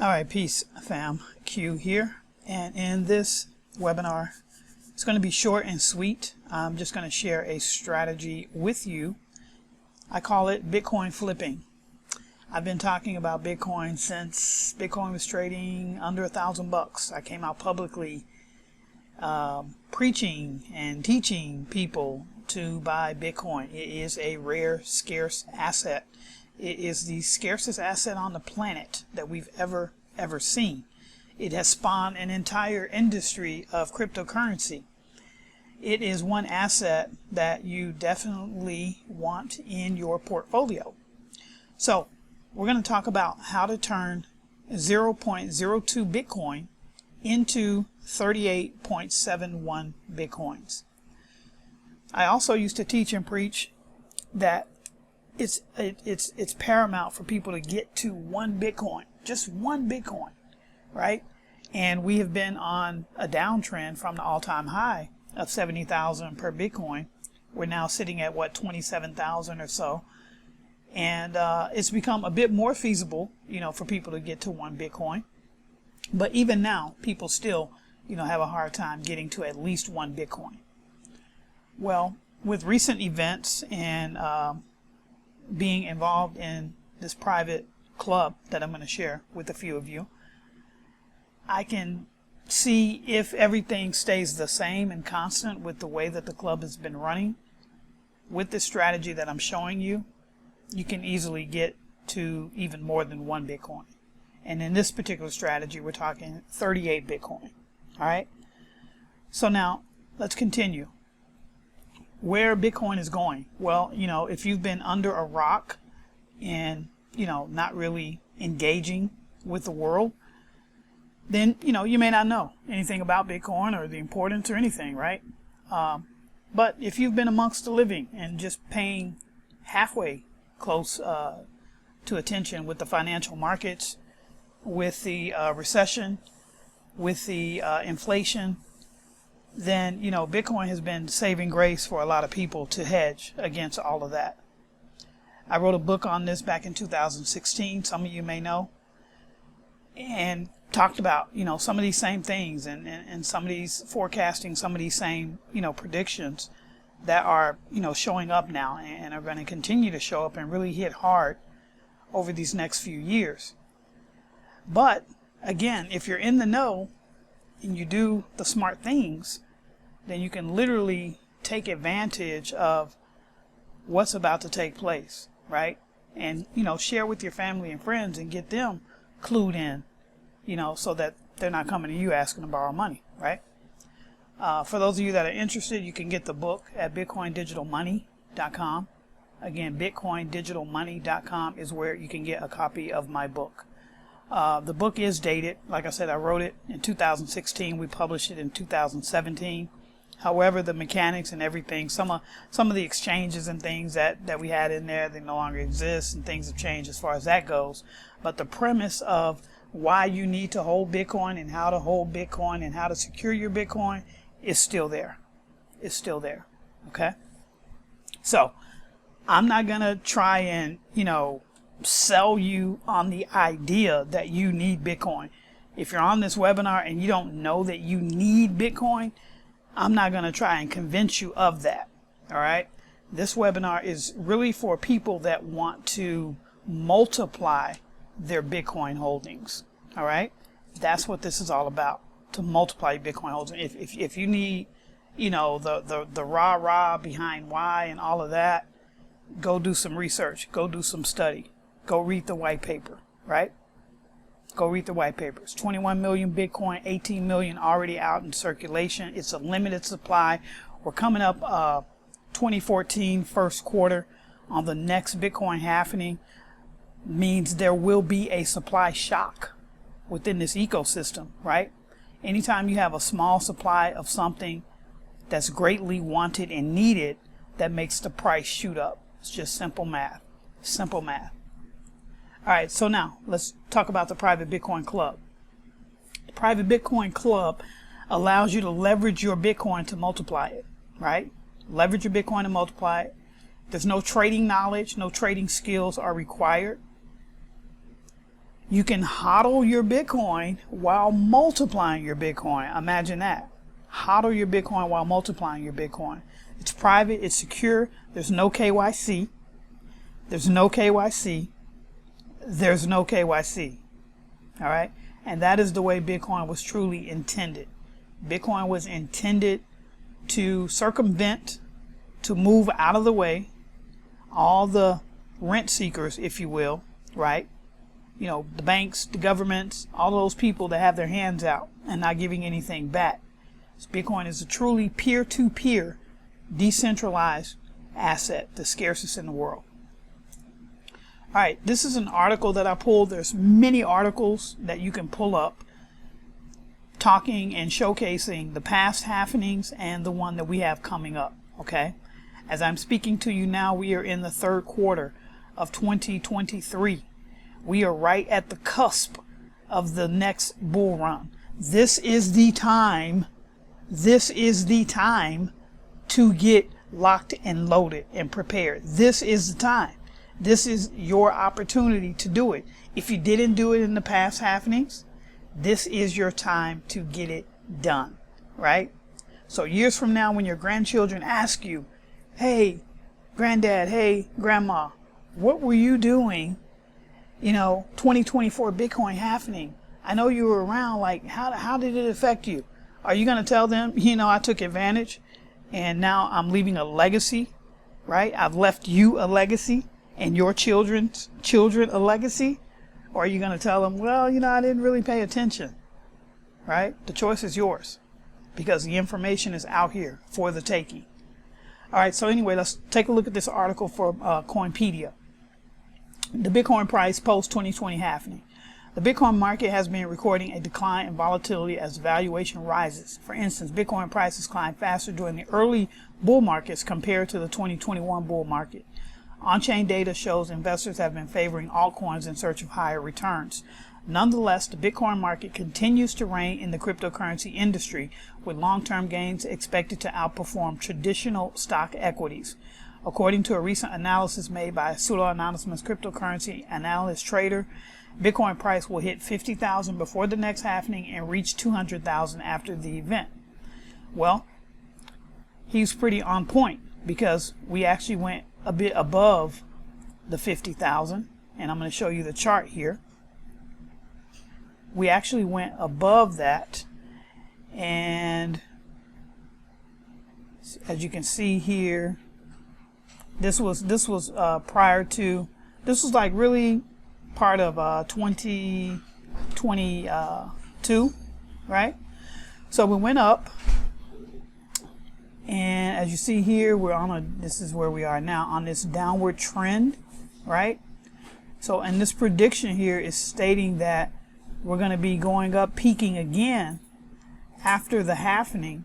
All right, peace fam, Q here, and in this webinar it's going to be short and sweet. I'm just going to share a strategy with you. I call it Bitcoin flipping. I've been talking about Bitcoin since Bitcoin was trading under $1,000. I came out publicly preaching and teaching people to buy Bitcoin. It is a rare, scarce asset. It is the scarcest asset on the planet that we've ever seen. It has spawned an entire industry of cryptocurrency. It is one asset that you definitely want in your portfolio. So we're going to talk about how to turn 0.02 Bitcoin into 38.71 Bitcoins. I also used to teach and preach that it's paramount for people to get to one Bitcoin, just one Bitcoin, right? And we have been on a downtrend from the all-time high of 70,000 per Bitcoin. We're now sitting at what, 27,000 or so, and it's become a bit more feasible, for people to get to one Bitcoin. But even now, people still, have a hard time getting to at least one Bitcoin. Well, with recent events and being involved in this private club that I'm going to share with a few of you, I can see if everything stays the same and constant with the way that the club has been running. With this strategy that I'm showing you, you can easily get to even more than one Bitcoin. And in this particular strategy, we're talking 38 Bitcoin. All right. So now let's continue. Where Bitcoin is going? Well, if you've been under a rock and, not really engaging with the world, then, you may not know anything about Bitcoin or the importance or anything, right? But if you've been amongst the living and just paying halfway close to attention with the financial markets, with the recession, with the inflation, then, Bitcoin has been saving grace for a lot of people to hedge against all of that. I wrote a book on this back in 2016, some of you may know, and talked about, some of these same things and some of these forecasting, some of these same, predictions that are, showing up now and are going to continue to show up and really hit hard over these next few years. But again, if you're in the know and you do the smart things, then you can literally take advantage of what's about to take place, right? And, share with your family and friends and get them clued in, so that they're not coming to you asking to borrow money, right? For those of you that are interested, you can get the book at bitcoindigitalmoney.com. Again, bitcoindigitalmoney.com is where you can get a copy of my book. The book is dated. Like I said, I wrote it in 2016. We published it in 2017. However, the mechanics and everything, some of the exchanges and things that we had in there, they no longer exist, and things have changed as far as that goes. But the premise of why you need to hold Bitcoin and how to hold Bitcoin and how to secure your Bitcoin is still there. It's still there. Okay? So I'm not going to try and, sell you on the idea that you need Bitcoin. If you're on this webinar and you don't know that you need Bitcoin, I'm not going to try and convince you of that. All right? This webinar is really for people that want to multiply their Bitcoin holdings. All right? That's what this is all about, to multiply your Bitcoin holdings. If you need, the rah-rah behind why and all of that, go do some research. Go do some study. Go read the white paper, right? Go read the white paper. It's 21 million Bitcoin, 18 million already out in circulation. It's a limited supply. We're coming up 2014 first quarter on the next Bitcoin halving. Means there will be a supply shock within this ecosystem, right? Anytime you have a small supply of something that's greatly wanted and needed, that makes the price shoot up. It's just simple math. Simple math. All right, so now let's talk about the Private Bitcoin Club. The Private Bitcoin Club allows you to leverage your Bitcoin to multiply it, right? Leverage your Bitcoin to multiply it. There's no trading knowledge, no trading skills are required. You can hodl your Bitcoin while multiplying your Bitcoin. Imagine that. Hodl your Bitcoin while multiplying your Bitcoin. It's private, it's secure, there's no KYC. There's no KYC. There's no KYC. All right? And that is the way Bitcoin was truly intended. Bitcoin was intended to circumvent, to move out of the way all the rent seekers, if you will, right? You know, the banks, the governments, all those people that have their hands out and not giving anything back. So Bitcoin is a truly peer-to-peer, decentralized asset, the scarcest in the world. All right, this is an article that I pulled. There's many articles that you can pull up talking and showcasing the past happenings and the one that we have coming up, okay? As I'm speaking to you now, we are in the third quarter of 2023. We are right at the cusp of the next bull run. This is the time to get locked and loaded and prepared. This is the time. This is your opportunity to do it. If you didn't do it in the past happenings, this is your time to get it done, right? So years from now, when your grandchildren ask you, hey, granddad, hey, grandma, what were you doing, 2024 Bitcoin happening? I know you were around, like, how did it affect you? Are you going to tell them, I took advantage and now I'm leaving a legacy, right? I've left you a legacy and your children's children a legacy? Or are you going to tell them, well, I didn't really pay attention, right? The choice is yours because the information is out here for the taking. All right, so anyway, let's take a look at this article for Coinpedia. The Bitcoin price post-2020 happening. The Bitcoin market has been recording a decline in volatility as valuation rises. For instance, Bitcoin prices climbed faster during the early bull markets compared to the 2021 bull market. On-chain data shows investors have been favoring altcoins in search of higher returns. Nonetheless, the Bitcoin market continues to reign in the cryptocurrency industry, with long-term gains expected to outperform traditional stock equities. According to a recent analysis made by a pseudo-anonymous cryptocurrency analyst trader, Bitcoin price will hit 50,000 before the next happening and reach 200,000 after the event. Well, he's pretty on point because we actually went a bit above the 50,000, and I'm going to show you the chart here. We actually went above that, and as you can see here, this was prior to, this was like really part of 2022, right? So we went up, and as you see here, we're on this is where we are now, on this downward trend, right? So, and this prediction here is stating that we're going to be going up, peaking again after the halvening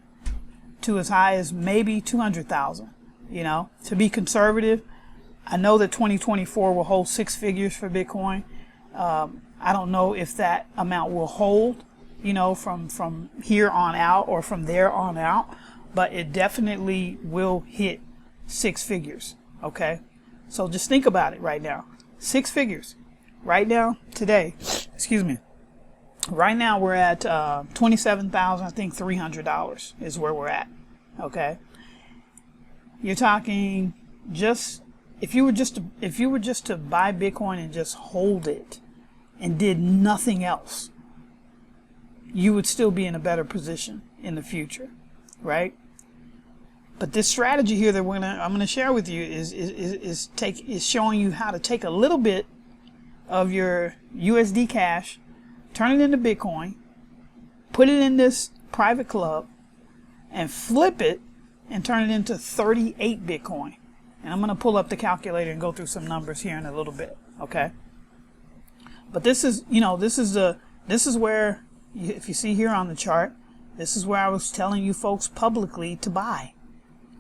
to as high as maybe 200,000. To be conservative, I know that 2024 will hold six figures for Bitcoin. I don't know if that amount will hold, from here on out or from there on out, but it definitely will hit six figures. Okay. So just think about it right now. Six figures right now today, excuse me. Right now we're at $27,300 is where we're at. Okay. You're talking just, if you were just to buy Bitcoin and just hold it and did nothing else, you would still be in a better position in the future, right? But this strategy here that I'm gonna share with you is showing you how to take a little bit of your USD cash, turn it into Bitcoin, put it in this private club, and flip it and turn it into 38 Bitcoin. And I'm going to pull up the calculator and go through some numbers here in a little bit, okay? But this is, this is where, if you see here on the chart, this is where I was telling you folks publicly to buy,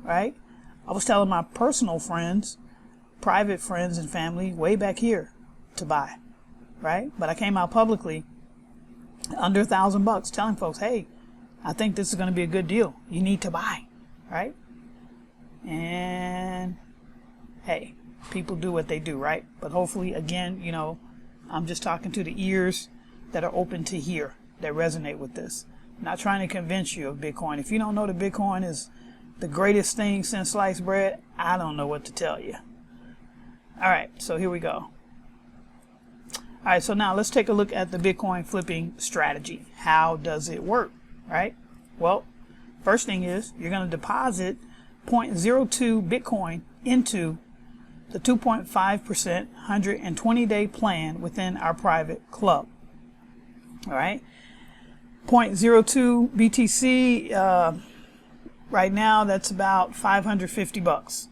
right? I was telling my personal friends, private friends and family way back here to buy, right? But I came out publicly under $1,000 telling folks, hey, I think this is going to be a good deal. You need to buy, right? And hey, people do what they do, right? But hopefully, again, I'm just talking to the ears that are open to hear, that resonate with this. I'm not trying to convince you of Bitcoin. If you don't know that Bitcoin is the greatest thing since sliced bread, I don't know what to tell you. All right, so here we go. All right, so now let's take a look at the Bitcoin flipping strategy. How does it work, right? Well, first thing is you're going to deposit 0.02 Bitcoin into the 2.5% 120-day plan within our private club. All right, 0.02 BTC, right now that's about $550,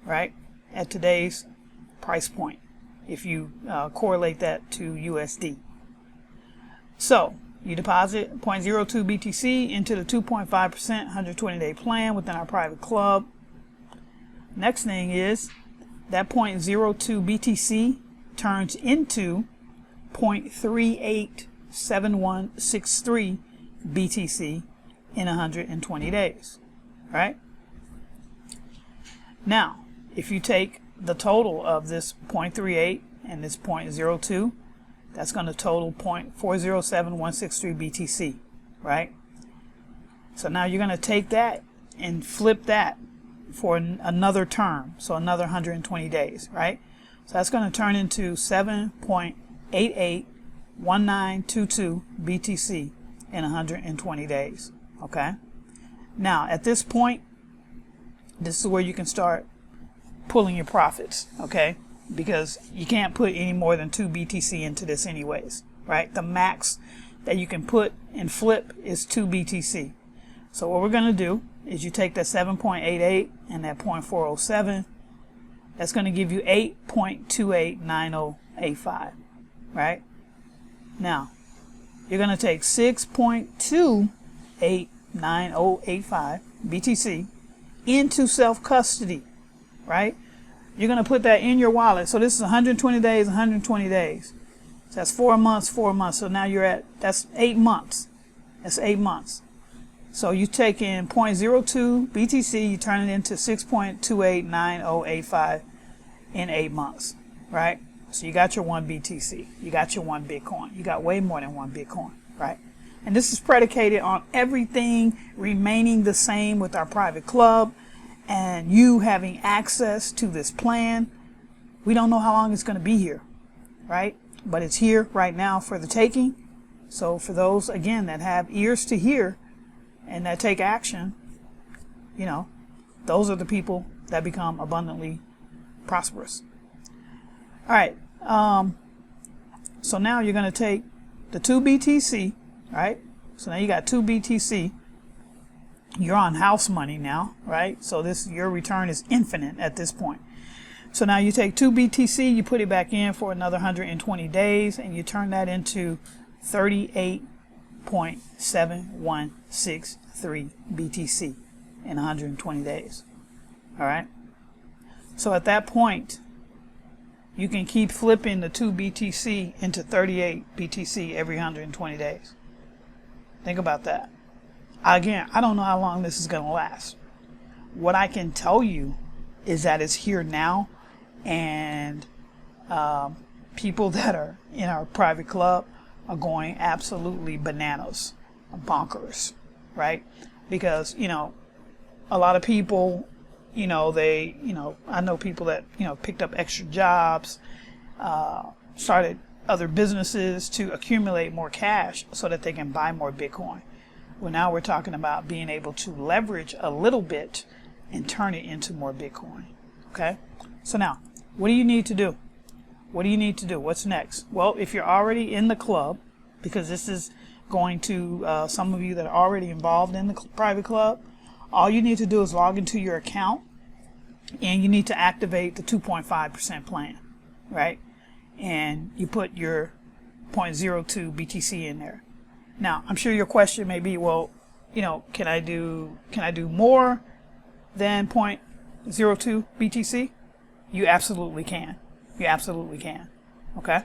right, at today's price point, if you correlate that to USD. So you deposit 0.02 BTC into the 2.5% 120-day plan within our private club. Next thing is that 0.02 BTC turns into 0.387163 BTC in 120 days, right? Now, if you take the total of this 0.38 and this 0.02, that's going to total 0.407163 BTC, right? So now you're going to take that and flip that for another term, so another 120 days, right? So that's going to turn into 7.881922 BTC in 120 days, okay? Now, at this point, this is where you can start pulling your profits, okay? Because you can't put any more than 2 BTC into this anyways, right? The max that you can put and flip is 2 BTC. So what we're going to do is you take that 7.88 and that 0.407. That's going to give you 8.289085, right? Now, you're going to take 6.289085 BTC into self-custody, right? You're going to put that in your wallet. So this is 120 days, 120 days. So that's 4 months, 4 months. So now you're at, that's 8 months. That's 8 months. So you take in 0.02 BTC, you turn it into 6.289085 in 8 months, right? So you got your 1 BTC, you got your 1 Bitcoin, you got way more than 1 Bitcoin, right? And this is predicated on everything remaining the same with our private club and you having access to this plan. We don't know how long it's going to be here, right? But it's here right now for the taking. So for those, again, that have ears to hear and that take action, you know, those are the people that become abundantly prosperous. All right. So now you're going to take the 2 BTC, right? So now you got 2 BTC. You're on house money now, right? So your return is infinite at this point. So now you take 2 BTC, you put it back in for another 120 days, and you turn that into 38.7163 BTC in 120 days. All right. So at that point, you can keep flipping the 2 BTC into 38 BTC every 120 days. Think about that. Again, I don't know how long this is going to last. What I can tell you is that it's here now, and people that are in our private club are going absolutely bananas, bonkers, right? Because, you know, a lot of people, you know, I know people that, you know, picked up extra jobs, started other businesses to accumulate more cash so that they can buy more Bitcoin. Well, now we're talking about being able to leverage a little bit and turn it into more Bitcoin. Okay. So now, what do you need to do? What do you need to do? What's next? Well, if you're already in the club, because this is going to some of you that are already involved in the private club, all you need to do is log into your account and you need to activate the 2.5% plan, right? And you put your 0.02 BTC in there. Now, I'm sure your question may be, well, you know, can I do more than 0.02 BTC? You absolutely can. You absolutely can. Okay?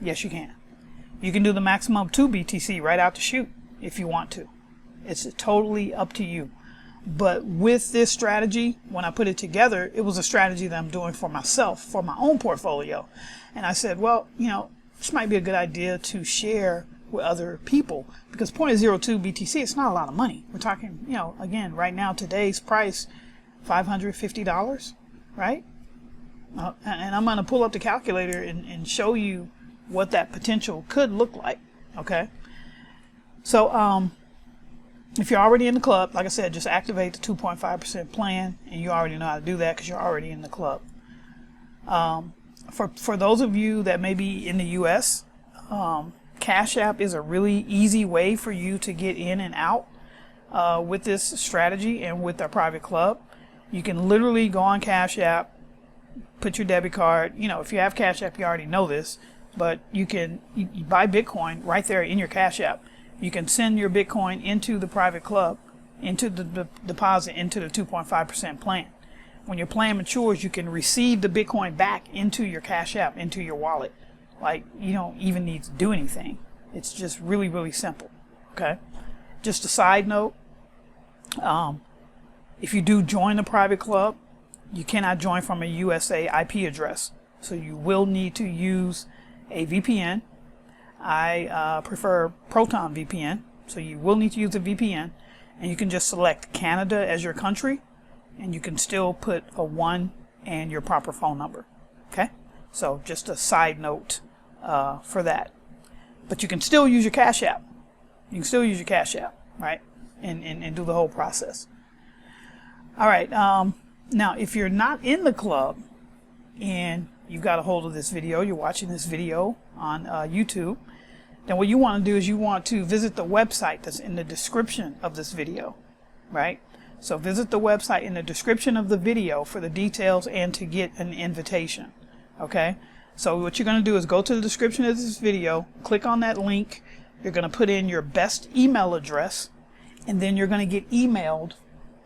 Yes, you can. You can do the maximum 2 BTC right out the chute if you want to. It's totally up to you. But with this strategy, when I put it together, it was a strategy that I'm doing for myself, for my own portfolio. And I said, well, you know, this might be a good idea to share with other people, because 0.02 BTC, it's not a lot of money. We're talking, you know, again, right now, today's price, $550, right? And I'm going to pull up the calculator and show you what that potential could look like. Okay. So, if you're already in the club, like I said, just activate the 2.5% plan, and you already know how to do that because you're already in the club. For those of you that may be in the US, Cash App is a really easy way for you to get in and out with this strategy and with our private club. You can literally go on Cash App, put your debit card. You know, if you have Cash App, you already know this, but you buy Bitcoin right there in your Cash App. You can send your Bitcoin into the private club, into the deposit, into the 2.5% plan. When your plan matures, you can receive the Bitcoin back into your Cash App, into your wallet. Like, you don't even need to do anything. It's just really, really simple. Okay. Just a side note. If you do join the private club, you cannot join from a USA IP address. So you will need to use a VPN. I prefer Proton VPN. So you will need to use a VPN, and you can just select Canada as your country, and you can still put a 1 and your proper phone number. Okay. So just a side note for that. But you can still use your Cash App. You can still use your Cash App, right? And do the whole process. All right. Now, if you're not in the club and you've got a hold of this video, you're watching this video on YouTube, then what you want to do is you want to visit the website that's in the description of this video, right? So visit the website in the description of the video for the details and to get an invitation, okay? So what you're going to do is go to the description of this video, click on that link, you're going to put in your best email address, and then you're going to get emailed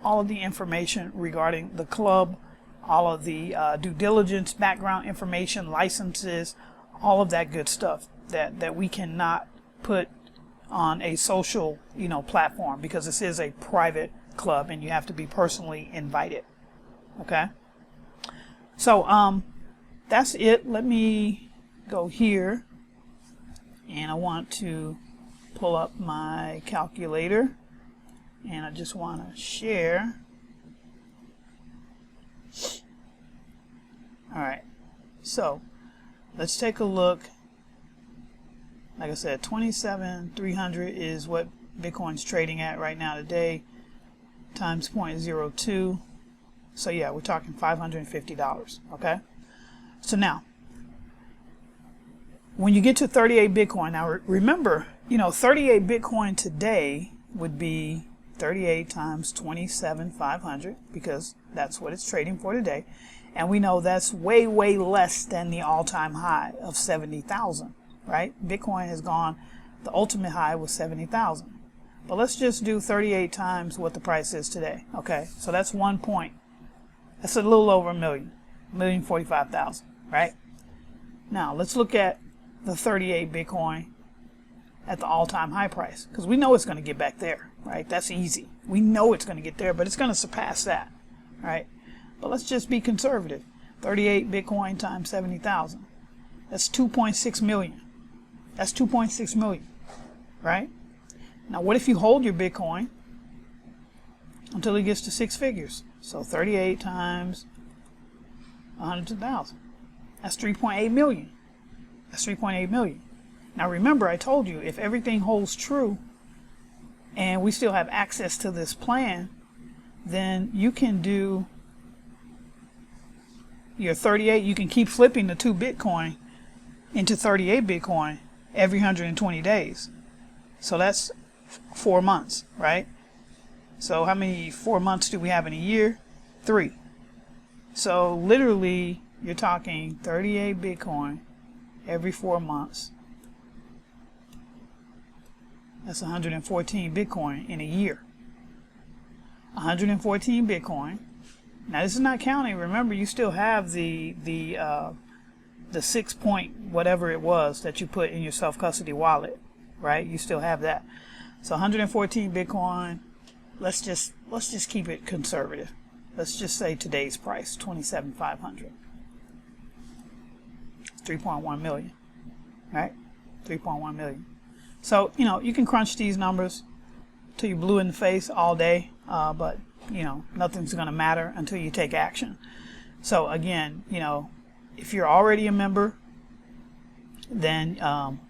all of the information regarding the club, all of the due diligence, background information, licenses, all of that good stuff that we cannot put on a social, you know, platform, because this is a private club and you have to be personally invited. Okay. So that's it. Let me go here, and I want to pull up my calculator, and I just want to share. All right, so let's take a look. Like I said, 27,300 is what Bitcoin's trading at right now today, times 0.02. So yeah, we're talking $550. Okay. So now, when you get to 38 Bitcoin, now remember, you know, 38 Bitcoin today would be 38 times 27,500, because that's what it's trading for today. And we know that's way, way less than the all-time high of 70,000, right? Bitcoin has gone, the ultimate high was 70,000. But let's just do 38 times what the price is today. Okay, so that's 1 point. That's a little over a million, 1,045,000, right? Now let's look at the 38 Bitcoin at the all-time high price, because we know it's going to get back there, right? That's easy. We know it's going to get there, but it's going to surpass that, right? But let's just be conservative. 38 Bitcoin times 70,000. That's 2.6 million. That's 2.6 million, right? Now, what if you hold your Bitcoin until it gets to 6 figures? So 38 times 100,000. That's 3.8 million. That's 3.8 million. Now, remember, I told you, if everything holds true and we still have access to this plan, then you can do your 38. You can keep flipping the 2 Bitcoin into 38 Bitcoin every 120 days. So that's 4 months, right? So how many 4 months do we have in a year? 3. So literally, you're talking 38 Bitcoin every 4 months. That's 114 Bitcoin in a year. 114 Bitcoin. Now this is not counting. Remember, you still have the 6 point whatever it was that you put in your self-custody wallet, right? You still have that. So 114 Bitcoin. Let's just keep it conservative. Let's just say today's price, 27,500. 3.1 million, right? 3.1 million. So, you know, you can crunch these numbers till you're blue in the face all day, but, you know, nothing's going to matter until you take action. So again, you know, if you're already a member, then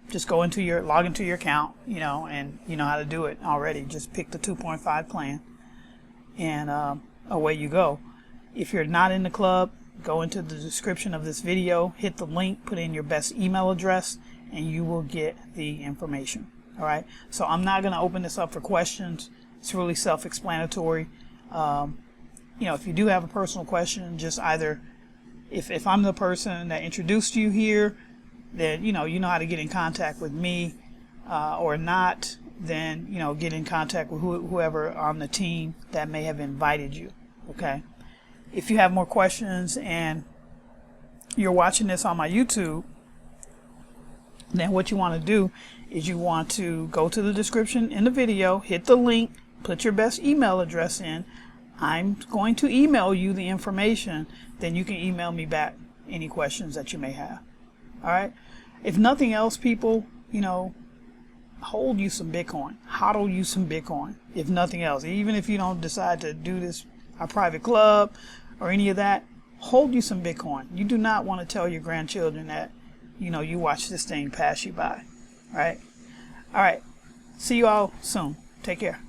just log into your account, you know, and you know how to do it already. Just pick the 2.5 plan and away you go. If you're not in the club, go into the description of this video, hit the link, put in your best email address, and you will get the information. All right. So I'm not going to open this up for questions. It's really self-explanatory. You know, if you do have a personal question, just either, if I'm the person that introduced you here, then, you know how to get in contact with me, or not, then, you know, get in contact with whoever on the team that may have invited you. Okay. If you have more questions and you're watching this on my YouTube, then what you want to do is you want to go to the description in the video, hit the link, put your best email address in. I'm going to email you the information. Then you can email me back any questions that you may have. All right. If nothing else, people, you know, hold you some Bitcoin, hodl you some Bitcoin. If nothing else, even if you don't decide to do this, our private club or any of that, hold you some Bitcoin. You do not want to tell your grandchildren that, you know, you watch this thing pass you by. All right. All right. See you all soon. Take care.